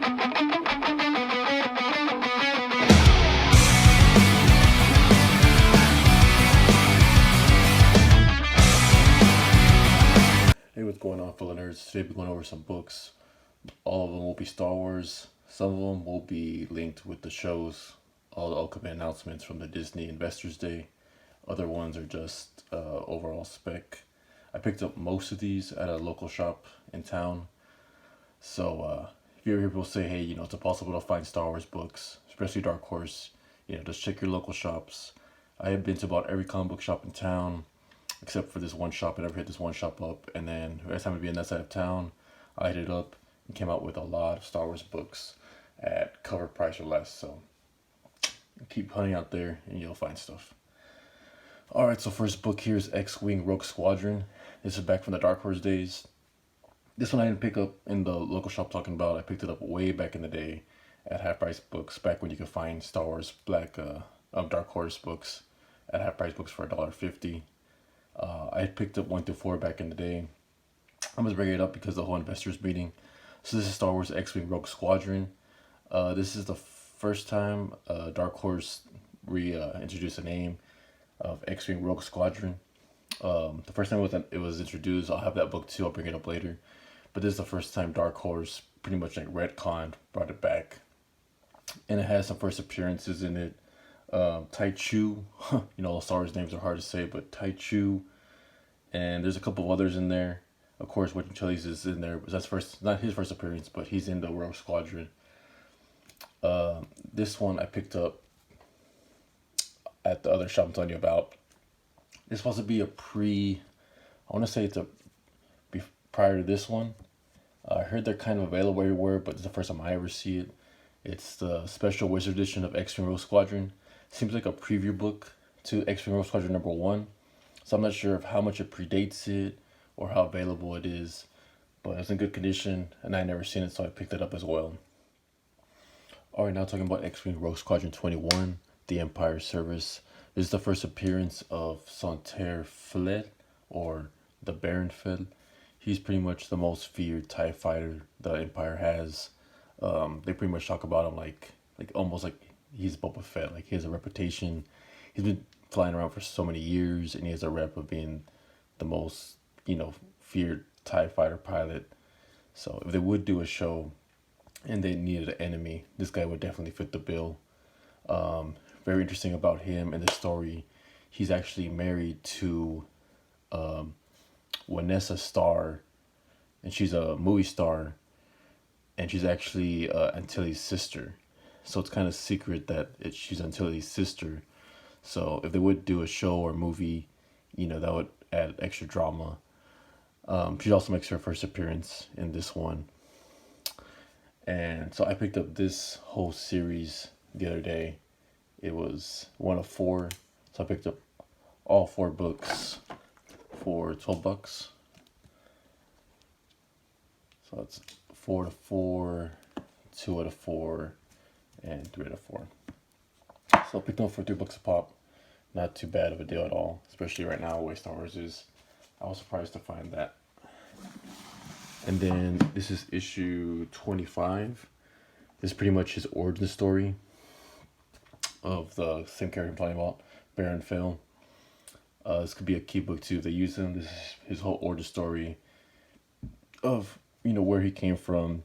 Hey, what's going on, fellow nerds? Today we're going over some books. All of them will be Star Wars. Some of them will be linked with the shows, all the upcoming announcements from the Disney Investors Day. Other ones are just overall spec. I picked up most of these at a local shop in town. So if you ever hear people say, hey, it's impossible to find Star Wars books, especially Dark Horse, just check your local shops. I have been to about every comic book shop in town except for this one shop. I never hit this one shop up, and then every time I'd be in that side of town, I hit it up and came out with a lot of Star Wars books at cover price or less. So keep hunting out there and you'll find stuff. Alright, so first book here is X-Wing Rogue Squadron. This is back from the Dark Horse days. This one I didn't pick up in the local shop talking about. I picked it up way back in the day at half price books, back when you could find Star Wars Dark Horse books at half price books for $1.50. I picked up 1 through 4 back in the day. I'm going to bring it up because of the whole investors meeting. So this is Star Wars X-Wing Rogue Squadron. This is the first time Dark Horse introduced the name of X-Wing Rogue Squadron. The first time it was introduced, I'll have that book too, I'll bring it up later. But this is the first time Dark Horse pretty much like retconned, brought it back. And it has some first appearances in it. Tai Chu, Star Wars names are hard to say, but Tai Chu, and there's a couple of others in there. Of course, Wedge Antilles is in there, but that's not his first appearance, but he's in the Rogue Squadron. This one I picked up at the other shop I'm telling you about. It's supposed to be I want to say prior to this one. I heard they're kind of available everywhere, but it's the first time I ever see it. It's the special Wizard edition of X-Wing Rogue Squadron. Seems like a preview book to X-Wing Rogue Squadron #1. So I'm not sure of how much it predates it or how available it is. But it's in good condition and I never seen it, so I picked it up as well. Alright, now talking about X-Wing Rogue Squadron 21, The Empire Service. This is the first appearance of Saunter Fillet, or the Baron Fell. He's pretty much the most feared TIE fighter the Empire has. They pretty much talk about him like almost like he's Boba Fett. Like, he has a reputation. He's been flying around for so many years, and he has a rep of being the most, feared TIE fighter pilot. So if they would do a show and they needed an enemy, this guy would definitely fit the bill. Very interesting about him in the story, he's actually married to Vanessa Starr, and she's a movie star, and she's actually Antilles' sister. So it's kind of secret that she's Antilles' sister. So if they would do a show or movie, that would add extra drama. She also makes her first appearance in this one. And so I picked up this whole series the other day. It was one of 4. So I picked up all 4 books for $12. So it's 4 to 4, 2 out of 4, and 3 out of 4. So I picked up for $3 a pop. Not too bad of a deal at all, especially right now the way Star Wars is. I was surprised to find that. And then this is issue 25. This is pretty much his origin story of the same character I'm talking about, Baron Fell. This could be a key book too if they use him. This is his whole origin story of where he came from,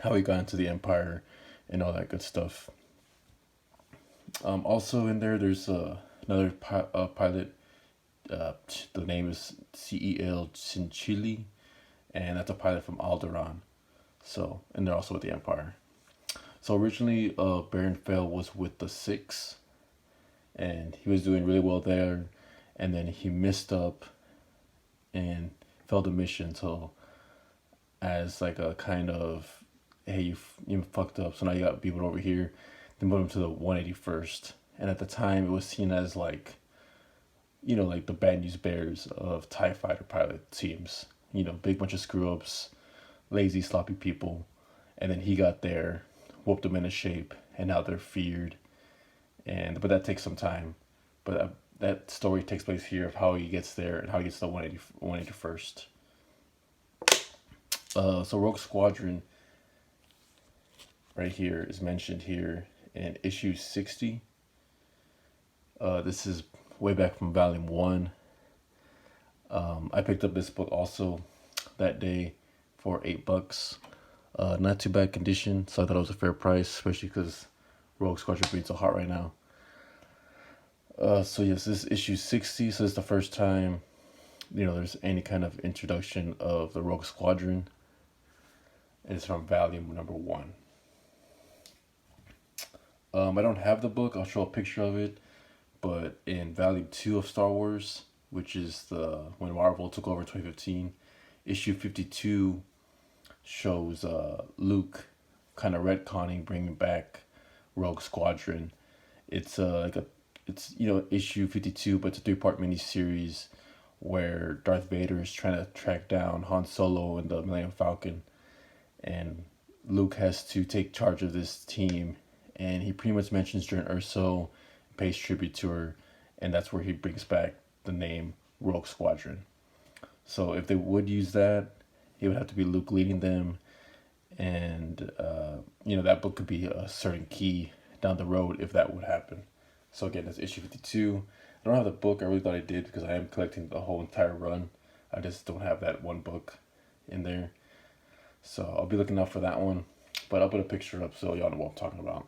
how he got into the Empire, and all that good stuff. Also in there's another pilot. The name is Ciel Cinchili, and that's a pilot from Alderaan. So, and they're also with the Empire. So originally, Baron Fell was with the 6, and he was doing really well there, and then he messed up and failed the mission. So, as like a kind of, hey, you fucked up, so now you got people over here. They moved him to the 181st, and at the time it was seen as like, like the bad news bears of TIE fighter pilot teams. Big bunch of screw ups, lazy, sloppy people, and then he got there, whooped them into shape, and now they're feared. But that takes some time. But that story takes place here of how he gets there and how he gets to the 181st. So Rogue Squadron right here is mentioned here in issue 60. This is way back from volume 1. I picked up this book also that day for $8. Not too bad condition, so I thought it was a fair price, especially because Rogue Squadron being so hot right now. So yes, this is issue 60, so it's the first time, there's any kind of introduction of the Rogue Squadron. And it's from volume number 1. I don't have the book, I'll show a picture of it, but in volume 2 of Star Wars, which is when Marvel took over in 2015, issue 52 shows Luke kind of retconning, bringing back Rogue Squadron. It's issue 52, but it's a 3-part miniseries where Darth Vader is trying to track down Han Solo and the Millennium Falcon, and Luke has to take charge of this team, and he pretty much mentions Jyn Erso, pays tribute to her, and that's where he brings back the name Rogue Squadron. So if they would use that, it would have to be Luke leading them, and that book could be a certain key down the road if that would happen. So again, that's issue 52. I don't have the book. I really thought I did because I am collecting the whole entire run. I just don't have that one book in there. So I'll be looking out for that one. But I'll put a picture up so y'all know what I'm talking about.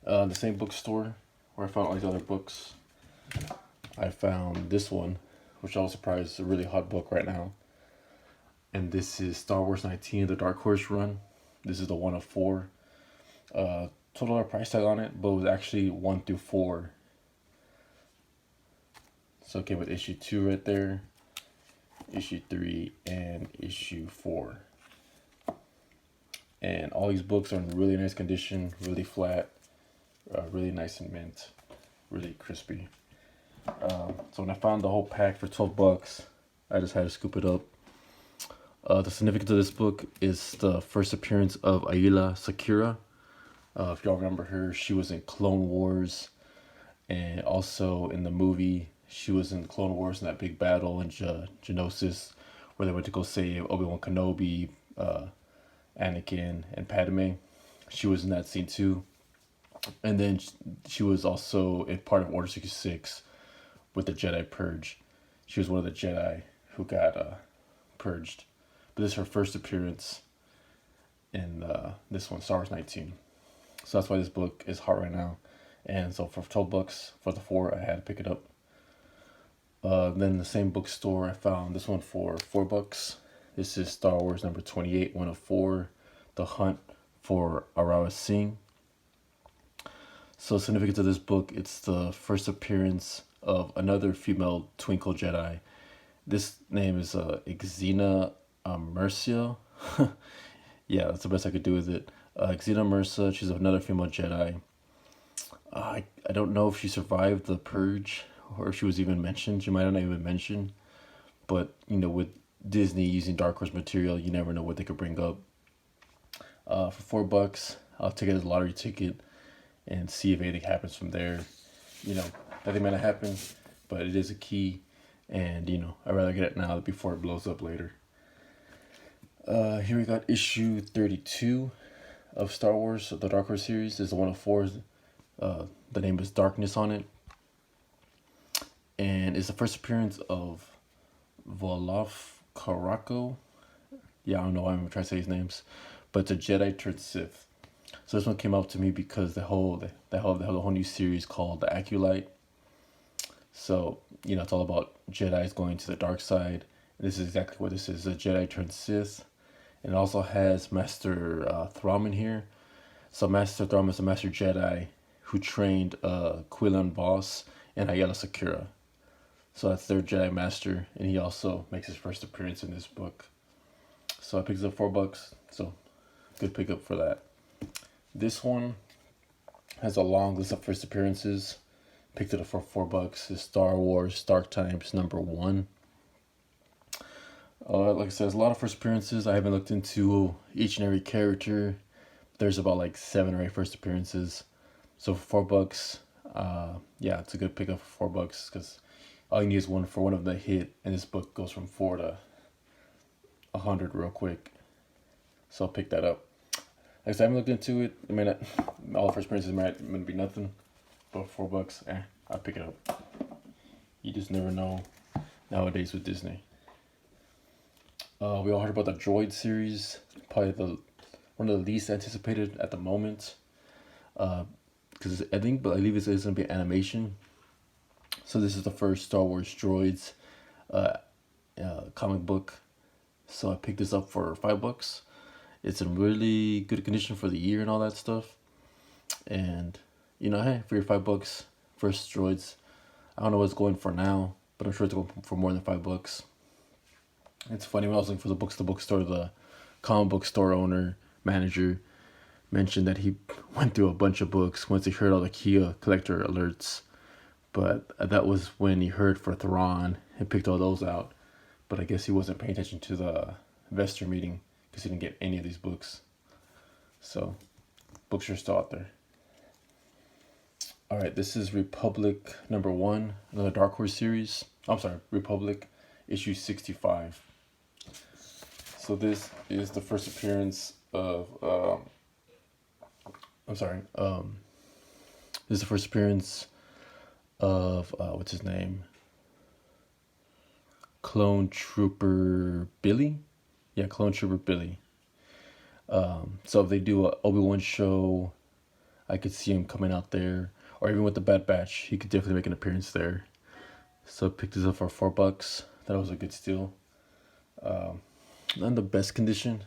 The same bookstore where I found all these other books, I found this one, which I was surprised is a really hot book right now. And this is Star Wars 19, the Dark Horse run. This is the 1 of 4. Total price tag on it, but it was actually 1 through 4. So it came with issue 2 right there, issue 3, and issue 4. And all these books are in really nice condition, really flat, really nice and mint, really crispy. So when I found the whole pack for $12, I just had to scoop it up. The significance of this book is the first appearance of Aayla Secura. If y'all remember her, she was in Clone Wars, and also in the movie, she was in Clone Wars in that big battle in Geonosis, where they went to go save Obi-Wan Kenobi, Anakin, and Padme. She was in that scene too. And then she was also in part of Order 66 with the Jedi Purge. She was one of the Jedi who got purged. But this is her first appearance in this one, Star Wars 19. So that's why this book is hot right now. And so for $12 for the 4, I had to pick it up. Then in the same bookstore, I found this one for $4. This is Star Wars number 28, 1 of 4, The Hunt for Aurra Sing. So significance of this book, it's the first appearance of another female Twinkle Jedi. This name is Xena Mercia. Yeah, that's the best I could do with it. Xena Mercia, she's another female Jedi. I don't know if she survived the Purge or if she was even mentioned. She might not even mention. But, with Disney using Dark Horse material, you never know what they could bring up. For $4, I'll take it as a lottery ticket and see if anything happens from there. Nothing might not happen, but it is a key. And, I'd rather get it now before it blows up later. Here we got issue 32 of Star Wars, the Dark Horse series. This is the 1 of 4. The name is Darkness on it. And it's the first appearance of Volof Karako. Yeah, I don't know why I'm trying to say his names. But it's a Jedi turned Sith. So this one came up to me because the whole new series called The Acolyte. So, it's all about Jedis going to the dark side. And this is exactly what this is, a Jedi turned Sith. And it also has Master Thrawn in here. So Master Thrawn is a Master Jedi who trained Quinlan Vos and Aayla Secura. So that's their Jedi Master, and he also makes his first appearance in this book. So I picked it up $4, so good pickup for that. This one has a long list of first appearances. Picked it up for $4. It's Star Wars Dark Times number 1. Like I said, there's a lot of first appearances. I haven't looked into each and every character. There's about like 7 or 8 first appearances. So for $4, yeah, it's a good pickup for $4 because all you need is one of them to hit, and this book goes from 4 to 100 real quick. So I'll pick that up. Like I said, I haven't looked into it. I mean, all the first appearances might be nothing, but $4, I'll pick it up. You just never know nowadays with Disney. We all heard about the Droid series, probably one of the least anticipated at the moment. Because I believe it's going to be animation. So this is the first Star Wars Droids comic book. So I picked this up for $5. It's in really good condition for the year and all that stuff. And hey, for your $5, first Droids. I don't know what it's going for now, but I'm sure it's going for more than $5. It's funny, when I was looking for the books, the bookstore, the comic book store owner, manager, mentioned that he went through a bunch of books once he heard all the Kia collector alerts. But that was when he heard for Thrawn and picked all those out. But I guess he wasn't paying attention to the investor meeting because he didn't get any of these books. So, books are still out there. Alright, this is Republic #1, another Dark Horse series. I'm sorry, Republic issue 65. So this is the first appearance of, this is the first appearance of, what's his name? Clone Trooper Billy? Yeah, Clone Trooper Billy. So if they do a Obi-Wan show, I could see him coming out there. Or even with the Bad Batch, he could definitely make an appearance there. So I picked this up for $4. That was a good steal. Not in the best condition,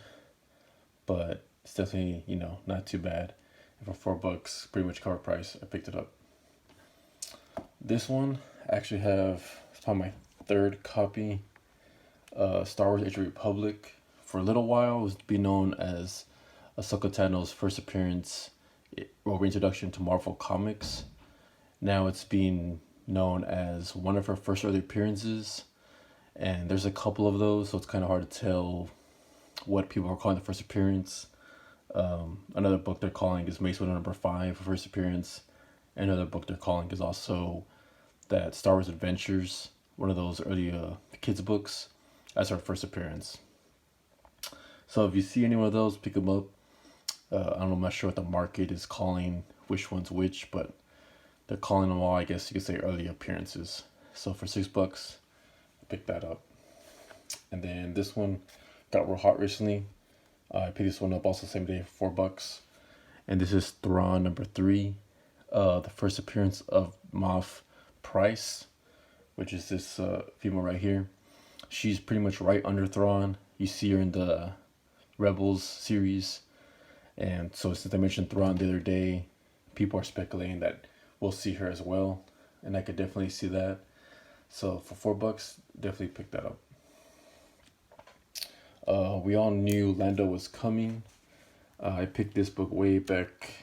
but it's definitely, not too bad. And for $4, pretty much cover price, I picked it up. This one, I actually have, it's probably my third copy. Star Wars Age of Republic. For a little while, it was be known as Ahsoka Tano's first appearance or reintroduction to Marvel Comics. Now it's being known as one of her first early appearances. And there's a couple of those, so it's kind of hard to tell what people are calling the first appearance. Another book they're calling is Mace Windu #5 for first appearance. Another book they're calling is also that Star Wars Adventures, one of those early kids books, as her first appearance. So if you see any one of those, pick them up. I'm not sure what the market is calling which one's which, but they're calling them all, I guess you could say, early appearances. So for $6, pick that up. And then this one got real hot recently. I picked this one up also same day for $4. And this is Thrawn #3, the first appearance of Moff Price, which is this female right here. She's pretty much right under Thrawn. You see her in the Rebels series. And so since I mentioned Thrawn the other day, people are speculating that we'll see her as well. And I could definitely see that. So for $4, definitely pick that up. We all knew Lando was coming. I picked this book way back,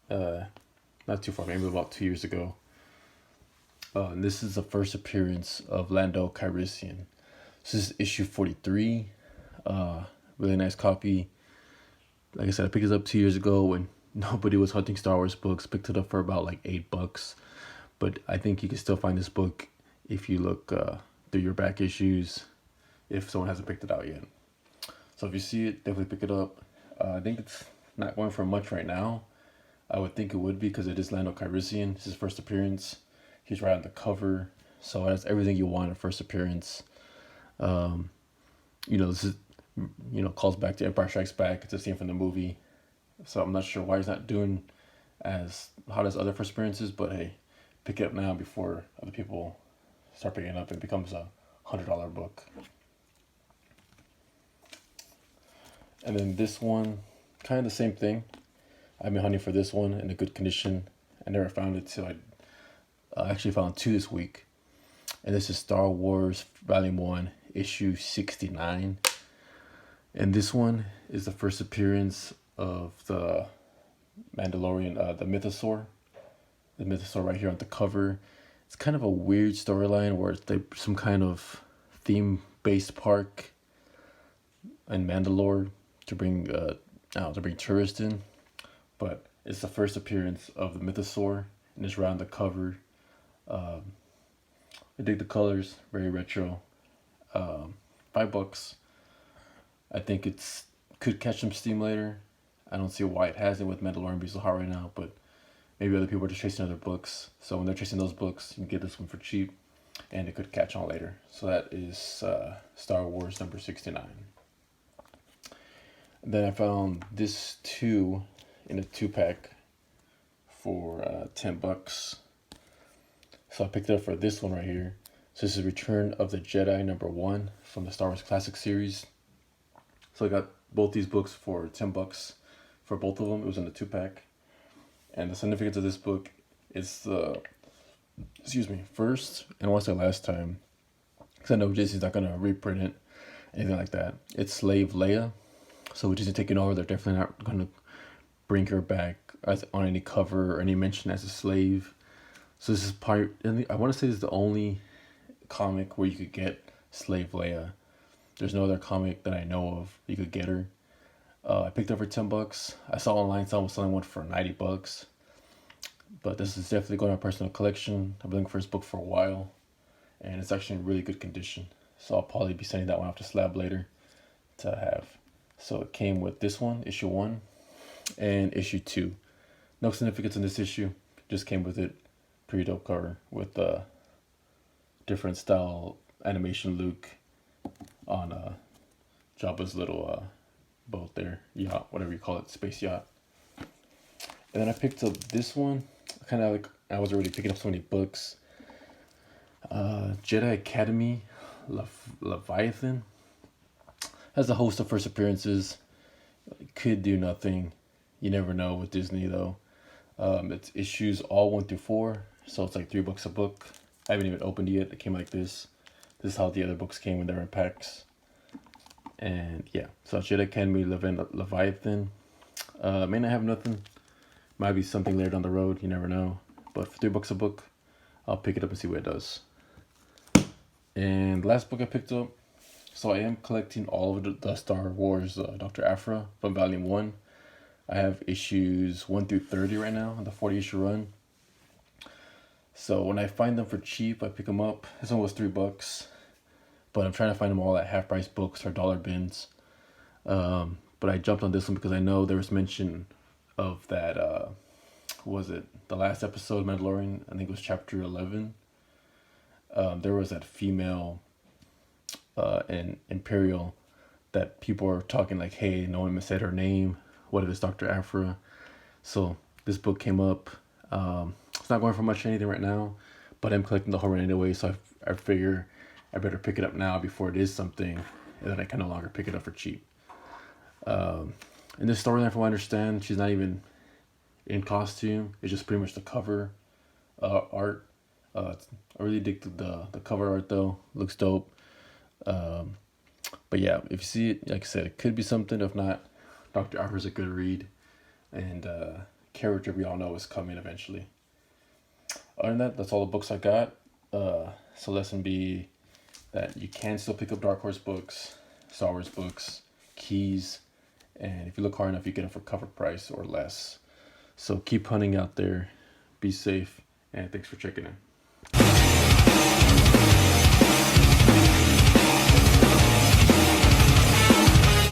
not too far, maybe about 2 years ago. And this is the first appearance of Lando Calrissian. This is issue 43. Really nice copy. Like I said, I picked this up 2 years ago when nobody was hunting Star Wars books. Picked it up for about like $8. But I think you can still find this book if you look through your back issues, if someone hasn't picked it out yet. So if you see it, definitely pick it up. I think it's not going for much right now. I would think it would be because it is Lando Calrissian. It's his first appearance. He's right on the cover. So that's everything you want in first appearance. This is, calls back to Empire Strikes Back. It's a scene from the movie. So I'm not sure why he's not doing as hot as other first appearances, but hey, pick it up now before other people start picking it up and it becomes a $100 book. And then this one, kind of the same thing. I've been hunting for this one in a good condition. I never found it till I actually found 2 this week. And this is Star Wars Volume 1, issue 69. And this one is the first appearance of the Mandalorian, the Mythosaur. The Mythosaur right here on the cover. It's kind of a weird storyline where it's like some kind of theme-based park in Mandalore to bring tourists in. But it's the first appearance of the Mythosaur, and it's right on the cover. I dig the colors, very retro. $5. I think could catch some steam later. I don't see why it hasn't with Mandalorian being so hot right now, but maybe other people are just chasing other books. So when they're chasing those books, you can get this one for cheap, and it could catch on later. So that is Star Wars number 69. Then I found this two in a 2-pack for $10. So I picked it up for this one right here. So this is Return of the Jedi number 1 from the Star Wars Classic series. So I got both these books for $10 for both of them. It was in a 2-pack. And the significance of this book is the, first, and I want to say last time, because I know Disney's not going to reprint it, anything like that. It's Slave Leia. So with Disney taking over, they're definitely not going to bring her back as on any cover or any mention as a slave. So this is part, I want to say this is the only comic where you could get Slave Leia. There's no other comic that I know of you could get her. I picked up for $10. I saw online someone was selling one for $90. But this is definitely going to my personal collection. I've been looking for this book for a while, and it's actually in really good condition. So I'll probably be sending that one off to Slab later to have. So it came with this one, issue 1, and issue 2. No significance in this issue. Just came with it. Pretty dope cover with different style animation Luke on Jabba's little boat there, yacht, whatever you call it, space yacht. And then I picked up this one. Kind of like I was already picking up so many books. Jedi Academy Leviathan has a host of first appearances. Could do nothing. You never know with Disney though. It's issues all 1 through 4, so it's like $3 a book. I haven't even opened it yet. It came like this. This is how the other books came when they were in packs. And yeah, so Jedi Academy Leviathan. May not have nothing. Might be something later down the road. You never know. But for $3 a book, I'll pick it up and see what it does. And the last book I picked up. So I am collecting all of the Star Wars Dr. Aphra from Volume 1. I have issues 1 through 30 right now on the 40-issue run. So when I find them for cheap, I pick them up. This one was $3, but I'm trying to find them all at half-price books or dollar bins. But I jumped on this one because I know there was mention of that. Was it the last episode of Mandalorian? I think it was chapter 11. There was that female in Imperial that people were talking like, "Hey, no one said her name. What if it's Dr. Aphra?" So this book came up. It's not going for much anything right now, but I'm collecting the whole run anyway, so I figure I better pick it up now before it is something, and then I can no longer pick it up for cheap. In this storyline, from what I understand, she's not even in costume. It's just pretty much the cover art. I really dig the cover art though. Looks dope. But yeah, if you see it, like I said, it could be something. If not, Dr. Aphra's a good read, and character we all know is coming eventually. Other than that, that's all the books I got. So lesson B, that you can still pick up Dark Horse books, Star Wars books, keys, and if you look hard enough, you get them for cover price or less. So keep hunting out there, be safe, and thanks for checking in.